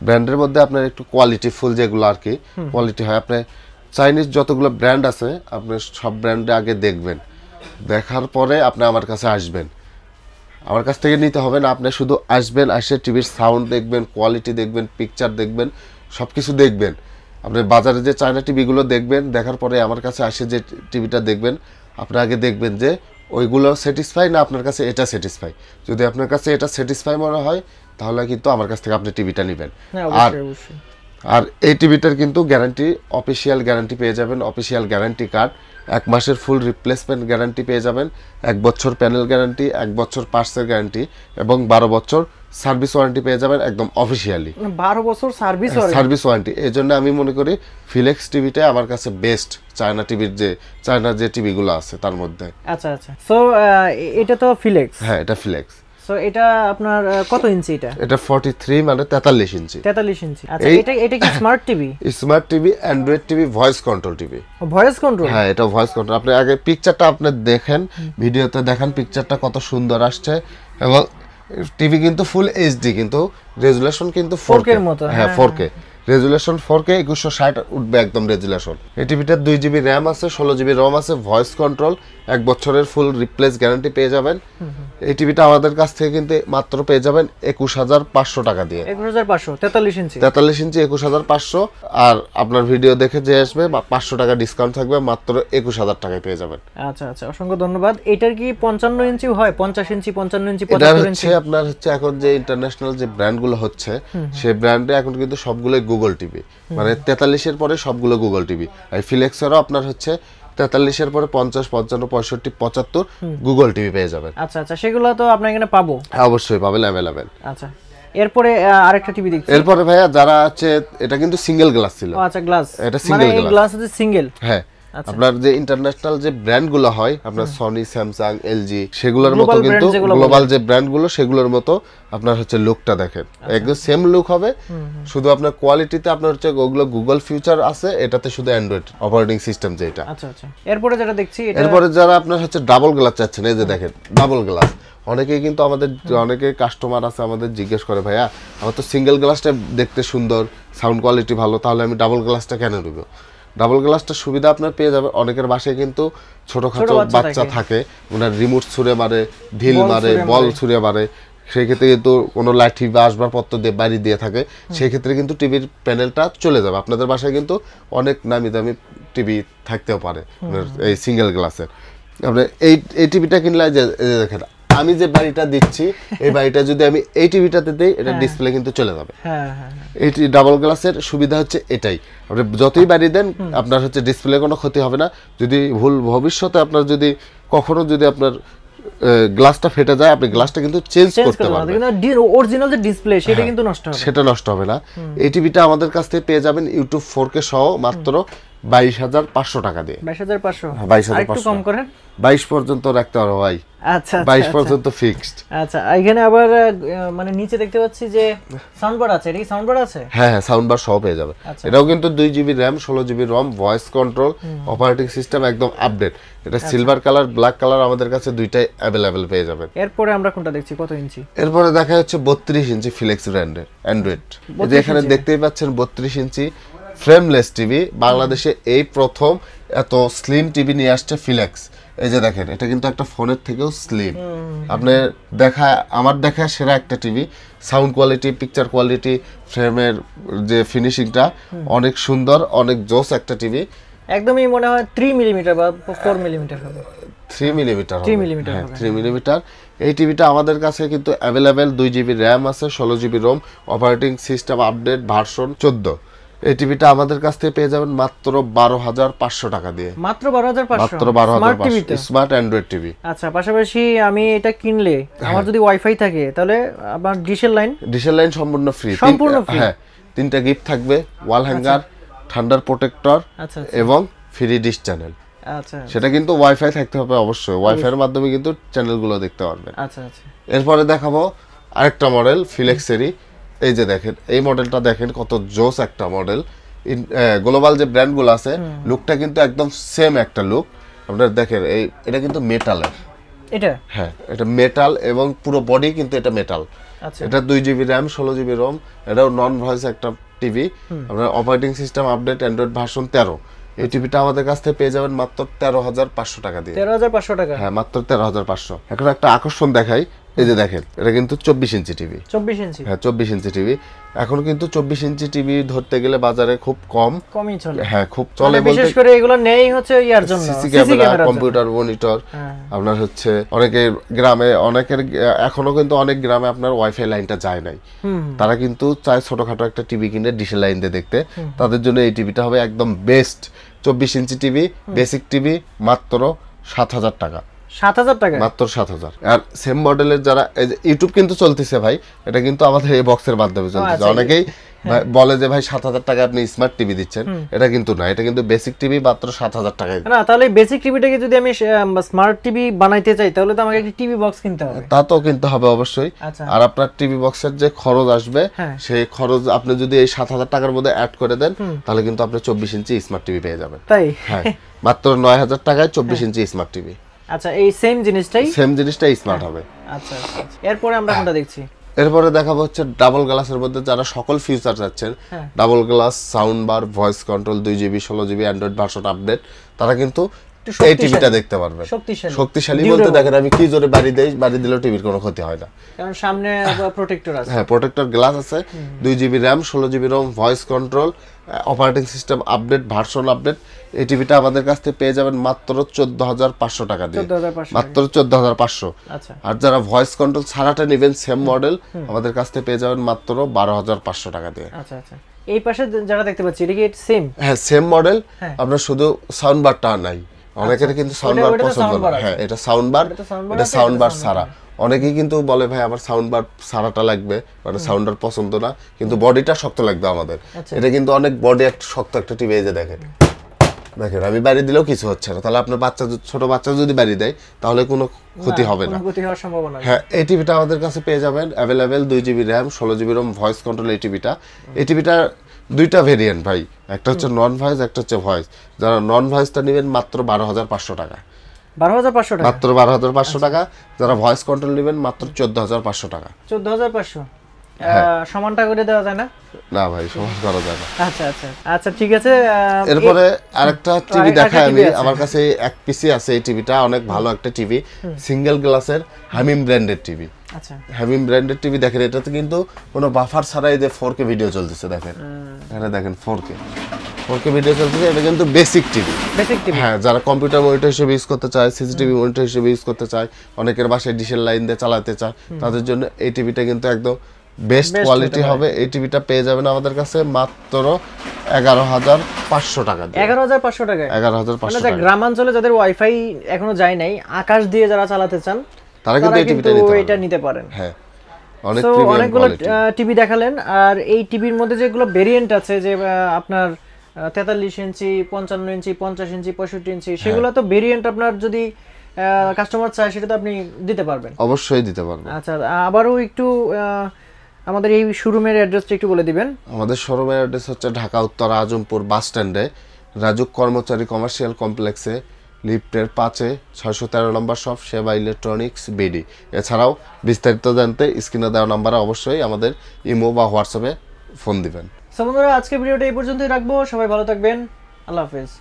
ব্র্যান্ডের মধ্যে আপনার একটু কোয়ালিটি ফুল যেগুলো আর কি কোয়ালিটি হয়, আপনি চাইনিজ যতগুলো ব্র্যান্ড আছে আপনি সব ব্র্যান্ডে আগে দেখবেন, দেখার পরে আপনি আমার কাছে আসবেন। আমার কাছ থেকে নিতে হবে না, আপনি শুধু আসবেন, এসে টিভির সাউন্ড দেখবেন, কোয়ালিটি দেখবেন, পিকচার দেখবেন, সব কিছু দেখবেন। আপনি বাজারে যে চায়না টিভিগুলো দেখবেন, দেখার পরে আমার কাছে আসে যে টিভিটা দেখবেন, আপনি আগে দেখবেন যে ওইগুলো স্যাটিসফাই না আপনার কাছে এটা স্যাটিসফাই। যদি আপনার কাছে এটা স্যাটিসফাই মনে হয় তাহলে কিন্তু আমার কাছ থেকে আপনি টিভিটা নেবেন। আর এই টিভিটার কিন্তু গ্যারান্টি, অফিসিয়াল গ্যারান্টি পেয়ে যাবেন, অফিসিয়াল গ্যারান্টি কার্ড, 1 মাসের ফুল রিপ্লেসমেন্ট গ্যারান্টি পেয়ে যাবেন, 1 বছর প্যানেল গ্যারান্টি, 1 বছর পার্টসের গ্যারান্টি এবং 12 বছর সার্ভিস ওয়ারেন্টি পেয়ে যাবেন একদম অফিসিয়ালি। 12 বছর সার্ভিস ওয়ারেন্টি। এই জন্য আমি মনে করি ফিলেক্স টিভিটা আমার কাছে বেস্ট চায়না টিভির চায়নার যে টিভিগুলো আছে তার মধ্যে। আচ্ছা আচ্ছা, সো এটা তো ফিলেক্স? হ্যাঁ, এটা ফিলেক্স। সো এটা আপনার কত ইঞ্চি? এটা 43 মানে 43 ইঞ্চি। 43 ইঞ্চি। আচ্ছা, এটা কি smart TV? Smart TV, Android TV, voice control TV. Voice control? হ্যাঁ, এটা ভয়েস কন্ট্রোল। আপনি আগে পিকচারটা আপনি দেখেন, ভিডিওতে দেখেন পিকচারটা কত সুন্দর আসছে, এবং টিভি কিন্তু ফুল এইচডি, কিন্তু রেজুলেশন কিন্তু 4K এর মতো। হ্যাঁ, 4K রেজুলেশন, 4K 2160 উঠবে একদম রেজুলেশন। এই টিভিটার 2 জিবি র্যাম আছে, 16 জিবি রম আছে, ভয়েস কন্ট্রোল, 1 বছরের ফুল রিপ্লেস গ্যারান্টি পেয়ে যাবেন। এই টিভিটা আমাদের কাছ থেকে কিন্তু মাত্র পেয়ে যাবেন 21500 টাকা দিয়ে। 21500 43 ইঞ্চি? 43 ইঞ্চি 21500। আর আপনার ভিডিও দেখে যে আসবে 500 টাকা ডিসকাউন্ট থাকবে, মাত্র 21000 টাকায় পেয়ে যাবেন। আচ্ছা আচ্ছা, অসংখ্য ধন্যবাদ। এটার কি 55 ইঞ্চি হয়? 50 ইঞ্চি, 55 ইঞ্চি, 75 ইঞ্চি? আপনার হচ্ছে এখন যে ইন্টারন্যাশনাল যে ব্র্যান্ডগুলো হচ্ছে সেই ব্র্যান্ডে এখন কিন্তু সবগুলোই গুগল টিভি, মানে 43 এর পরে সবগুলো গুগল টিভি। আর ফিলেক্সেরও আপনার হচ্ছে 43 এর পরে 50, 55, 65, 75 গুগল টিভি পেয়ে যাবেন। আচ্ছা আচ্ছা, সেগুলো তো আপনার এখানে পাবো? হ্যাঁ, অবশ্যই পাবেন, अवेलेबल। আচ্ছা, এরপরে আরেকটা টিভি দেখছি। এরপরে ভাইয়া যারা আছে, এটা কিন্তু সিঙ্গেল গ্লাস ছিল। আচ্ছা, গ্লাস, এটা সিঙ্গেল গ্লাস। মানে এই গ্লাস আছে সিঙ্গেল? হ্যাঁ। আপনার যে ইন্টারন্যাশনাল যে ব্র্যান্ডগুলো হয়, আপনার সনি, স্যামসাং, এলজি, সেগুলোর মতো কিন্তু গ্লোবাল যে ব্র্যান্ডগুলো সেগুলোর মতো আপনার হচ্ছে লুকটা দেখেন, একদম সেম লুক হবে, শুধু আপনার কোয়ালিটিতে আপনার হচ্ছে ওগুলো গুগল ফিউচার আছে, এটাতে শুধু অ্যান্ড্রয়েড অপারেটিং সিস্টেম যেটা। আচ্ছা আচ্ছা, এরপরে যেটা দেখছি, এরপরে যারা আপনার হচ্ছে ডাবল গ্লাস চাচ্ছেন, এই যে দেখেন ডাবল গ্লাস। অনেকেই কিন্তু আমাদের অনেকে কাস্টমার আছে আমাদের জিজ্ঞেস করে, ভাইয়া আমার তো সিঙ্গেল গ্লাসটা দেখতে সুন্দর, সাউন্ড কোয়ালিটি ভালো, তাহলে আমি ডাবল গ্লাসটা কেন নেব? ডাবল গ্লাসটার সুবিধা আপনার পেয়ে যাবেন। অনেকের বাসায় কিন্তু ছোটখাটো বাচ্চা থাকে, ওনার রিমোট ছুঁড়ে মারে, ঢিল মারে, বল ছুঁড়ে মারে, সেই ক্ষেত্রে কিন্তু কোনো লাঠি বা আসবাবপত্র দিয়ে বাড়ি দিয়ে থাকে, সেই ক্ষেত্রে কিন্তু টিভির প্যানেলটা চলে যাবে। আপনাদের বাসায় কিন্তু অনেক নামি দামি টিভি থাকতেও পারে এই সিঙ্গেল গ্লাসের। আপনি এই টিভিটা কিনলে যে দেখেন, আমি যে বাড়িটা দিচ্ছি এই বাড়িটা যদি আমি এই টিভিটাতে দেই, এটা ডিসপ্লে কিন্তু চলে যাবে। এই ডাবল গ্লাসের সুবিধা হচ্ছে এটাই, আপনি যতই বাড়ি দেন আপনার হচ্ছে ডিসপ্লে কোনো ক্ষতি হবে না। যদি ভবিষ্যতে আপনার যদি কখনো যদি আপনার গ্লাসটা ফেটে যায়, আপনি গ্লাসটা কিন্তু চেঞ্জ করতে পারবেন, কিন্তু অরিজিনাল যে ডিসপ্লে সেটা কিন্তু নষ্ট হবে, সেটা নষ্ট হবে না। এই টিভিটা আমাদের কাছ থেকে পেয়ে যাবেন ইউটিউব 4K সহ মাত্র 22500 টাকা দিয়ে। 22500? 22500, একটু কম করেন, 22 পর্যন্ত রাখতে পারবো ভাই। আচ্ছা, 22 পর্যন্ত ফিক্সড। আচ্ছা, এখানে আবার মানে নিচে দেখতে পাচ্ছি যে সাউন্ড বার আছে। এটা কি সাউন্ড বার আছে? হ্যাঁ হ্যাঁ, সাউন্ড বার সহ পেয়ে যাবে। এটাও কিন্তু 2 GB RAM, 16 GB ROM, voice control, operating system একদম আপডেট। এটা সিলভার কালার, ব্ল্যাক কালার আমাদের কাছে দুইটাই अवेलेबल পেয়ে যাবেন। এরপরে আমরা কোনটা দেখছি? কত ইঞ্চি? এরপরে দেখা যাচ্ছে 32 ইঞ্চি ফিলেক্স ব্র্যান্ডের অ্যান্ড্রয়েড। এই যে এখানে দেখতেই পাচ্ছেন 32 ইঞ্চি ফ্রেমলেস টিভি। বাংলাদেশে এই প্রথম এত স্লিম টিভি নিয়ে আসছে ফিলেক্স। এই যে দেখেন, এটা কিন্তু একটা ফোনের থেকেও স্লিম। আপনি আমার দেখা সেরা একটা TV. Sound quality, picture quality, ফ্রেমের যে ফিনিশিংটা অনেক সুন্দর, অনেক জোস একটা টিভি। একদমই মনে হয় 3 মিলিমিটার বা 4 মিলিমিটার হবে। 3 মিলিমিটার হবে। 3 মিলিমিটার হবে। 3 মিলিমিটার। এই টিভিটা আমাদের কাছে কিন্তু अवेलेबल, 2 জিবি র্যাম আছে, 16 GB ROM, operating system update version 14। এই টিভিটা আমাদের কাছ থেকে পেয়ে যাবেন মাত্র 12500 টাকা দিয়ে। মাত্র 12500? মাত্র 12500 স্মার্ট অ্যান্ড্রয়েড টিভি। আচ্ছা, পাশাপাশি আমি এটা কিনলে আমার যদি ওয়াইফাই থাকে তাহলে আমার ডিশের লাইন সম্পূর্ণ ফ্রি। হ্যাঁ, 3টা গিফট থাকবে, ওয়াল হ্যাঙ্গার, থান্ডার প্রোটেক্টর এবং ফ্রি ডিশ চ্যানেল। আচ্ছা, সেটা কিন্তু ওয়াইফাই থাকতে হবে অবশ্যই। ওয়াইফাই এর মাধ্যমে কিন্তু চ্যানেলগুলো দেখতে পারবেন। আচ্ছা আচ্ছা, এরপরে দেখাবো আরেকটা মডেল ফিলেক্সেরই। এই যে দেখেন, এই মডেলটা দেখেন কত জোস একটা মডেল। গ্লোবাল যে ব্র্যান্ডগুলো আছে লুকটা কিন্তু একদম সেম একটা লুক। আপনারা দেখেন, এটা কিন্তু মেটালের। এটা? হ্যাঁ, এটা মেটাল এবং পুরো বডি কিন্তু এটা মেটাল। আচ্ছা এটা 2GB RAM 16GB ROM, এটাও নন ভয়েস একটা টিভি। আপনার operating system update Android version 13। এই টিভিটা আমাদের কাছ থেকে পেয়ে যাবেন মাত্র 13,500 টাকা দিয়ে। 13,500 টাকা? হ্যাঁ, মাত্র 13,500। এখন একটা আকর্ষণ দেখাই, এই যে দেখেন, এটা কিন্তু 24 ইঞ্চি টিভি। 24 ইঞ্চি? হ্যাঁ, 24 ইঞ্চি টিভি। এখন কিন্তু 24 ইঞ্চি টিভি ধরতে গেলে বাজারে খুব কমই চলে। হ্যাঁ, খুব চলে বলতে, বিশেষ করে এগুলো নেই হচ্ছে ইয়ার জন্য, সিসি ক্যামেরা, কম্পিউটার মনিটর। আপনার হচ্ছে অনেকের গ্রামে, এখনো কিন্তু অনেক গ্রামে আপনার ওয়াইফাই লাইনটা যায় নাই, তারা কিন্তু চায় ছোটখাটো একটা টিভি কিনে ডিশের লাইন দিয়ে দেখতে। তাদের জন্য এই টিভিটা হবে একদম best. 24 inch TV, basic TV, মাত্র 7,000 টাকা। 7,000 টাকা? মাত্র 7,000। আর সেম মডেলের যারা, ইউটিউব কিন্তু চলতেছে ভাই, এটা কিন্তু আমাদের এই বক্সের মাধ্যমে চলতেছে। অনেকেই বলে যে ভাই 7,000 টাকা আপনি স্মার্ট টিভি দিচ্ছেন, এটা কিন্তু না, এটা কিন্তু বেসিক টিভি, মাত্র 7,000 টাকায়। না, তাহলে বেসিক টিভিটাকে যদি আমি স্মার্ট টিভি বানাইতে চাই তাহলে তো আমাকে একটা টিভি বক্স কিনতে হবে। তা তো কিনতে হবে অবশ্যই। আর আপনার টিভি বক্সের যে খরচ আসবে, সেই খরচ আপনি যদি এই 7,000 টাকার মধ্যে অ্যাড করে দেন, তাহলে কিন্তু আপনি 24 ইঞ্চি স্মার্ট টিভি পেয়ে যাবেন। তাই? হ্যাঁ, মাত্র 9,000 টাকায় 24 ইঞ্চি স্মার্ট টিভি। আচ্ছা, এই সেম জিনিসটাই স্মার্ট হবে। আচ্ছা, এরপরে আমরা কোনটা দেখছি? এরপরে দেখাবো হচ্ছে ডাবল গ্লাসের মধ্যে যারা সকল ফিচার চাচ্ছেন, double glass, sound bar, voice control, 2GB 16GB Android version update, তারা কিন্তু এই টিভিটা দেখতে পারবেন। শক্তিশালী বলতে দেখেন, আমি কি জোরে বাড়ি দিলেও টিভির কোনো ক্ষতি হয় না, কারণ সামনে প্রোটেক্টর আছে। হ্যাঁ, প্রোটেক্টর গ্লাস আছে, 2GB RAM 16GB ROM, voice control, operating system update, version update. এই টিভিটা আমাদের কাছ থেকে পেয়ে যাবেন মাত্র 14,500 টাকা দিয়ে, মাত্র 14,500। আর যারা ভয়েস কন্ট্রোল ছাড়াটা নেবেন সেম মডেল, আমাদের কাছ থেকে পেয়ে যাবেন মাত্র 12,500 টাকা দিয়ে। আচ্ছা আচ্ছা, এই পাশে যারা দেখতে পাচ্ছি এটা কি সেম? হ্যাঁ, সেম মডেল। আপনার শুধু সাউন্ড বারটা নাই, অনেকের কিন্তু সাউন্ড বার পছন্দ না। হ্যাঁ, এটা সাউন্ড বার, এটা সাউন্ড বার ছাড়া। অনেকেই কিন্তু বলে ভাই আমার সাউন্ড বার ছাড়াটা লাগবে, মানে সাউন্ড বার পছন্দ না, কিন্তু বডিটা শক্ত লাগবে আমাদের। এটা কিন্তু অনেক বডি একটা শক্ত একটা টিভি। এই যে দেখেন, আমি বাড়ি দিলেও কিছু হচ্ছে না। তাহলে আপনার ছোট বাচ্চা যদি বাড়ি দেয় তাহলে কোনো ক্ষতি হবে না, ক্ষতি হওয়ার সম্ভাবনা। হ্যাঁ, এই টিভিটা আমাদের কাছে পেয়ে যাবেন available, 2GB RAM 16GB ROM, voice control. এই টিভিটা দুইটা ভেরিয়েন্ট ভাই, একটা হচ্ছে নন ভয়েস, একটা হচ্ছে ভয়েস। যারা নন ভয়েসটা নেবেন মাত্র 12,500 টাকা। 12,500 টাকা? মাত্র 12,500 টাকা। যারা ভয়েস কন্ট্রোল নেবেন মাত্র 14,500 টাকা। 14,500 সমানটা করে দেওয়া যায় না? না ভাই, সমান করা যায় না। আচ্ছা আচ্ছা আচ্ছা, ঠিক আছে। এরপরে আরেকটা টিভি দেখাই আমি। আমার কাছে এক পিসি আছে, এই টিভিটা অনেক ভালো একটা টিভি, সিঙ্গেল গ্লাসের, হামিম ব্র্যান্ডের টিভি। আচ্ছা, হামিম ব্র্যান্ডের টিভি। দেখেন, এটাতে কিন্তু কোনো বাফার ছাড়াই যে 4K ভিডিও চলতেছে। দেখেন, এখানে দেখেন 4K ভিডিও চলতেছে। এটা কিন্তু বেসিক টিভি। হ্যাঁ, যারা কম্পিউটার মনিটর হিসেবে ইউজ করতে চায়, সিসিটিভি মনিটর হিসেবে ইউজ করতে চায়, অনেকের বাসায় ডিশের লাইন দিয়ে চালাতে চায়, তাদের জন্য এই টিভিটা কিন্তু একদম বেস্ট কোয়ালিটি হবে। এই টিভিটা পেয়ে যাবেন আমাদের কাছে মাত্র 11,500 টাকা দিয়ে। 11,500 টাকায়? 11,500 টাকা। গ্রামাঞ্চলে যাদের ওয়াইফাই এখনো যায় নাই, আকাশ দিয়ে যারা চালাতে চান, তারা কিন্তু এই টিভিটা নিতে পারেন। হ্যাঁ, অনেকগুলো টিভি দেখালেন। আর এই টিভির মধ্যে যেগুলো ভেরিয়েন্ট আছে, যে আপনার 43 ইঞ্চি, 55 ইঞ্চি, 50 ইঞ্চি, 65 ইঞ্চি, সেগুলো তো ভেরিয়েন্ট আপনার যদি কাস্টমার চায় সেটা তো আপনি দিতে পারবেন? অবশ্যই দিতে পারবেন। আচ্ছা, আবারও একটু আমাদের এই শোরুমের অ্যাড্রেসটা একটু বলে দিবেন। আমাদের শোরুমের অ্যাড্রেস হচ্ছে ঢাকা উত্তর আজমপুর বাস স্ট্যান্ডে, রাজুক কর্মচারী কমার্শিয়াল কমপ্লেক্সে, লিফটের 5-এ 613 নম্বর শপ, সেবা ইলেকট্রনিক্স বিডি। এছাড়াও বিস্তারিত জানতে স্ক্রিনে দেওয়া নাম্বারে অবশ্যই আমাদের ইমো বা হোয়াটসঅ্যাপে ফোন দিবেন। বন্ধুরা, আজকে ভিডিওটা এই পর্যন্তই রাখবো। সবাই ভালো থাকবেন। আল্লাহ হাফেজ।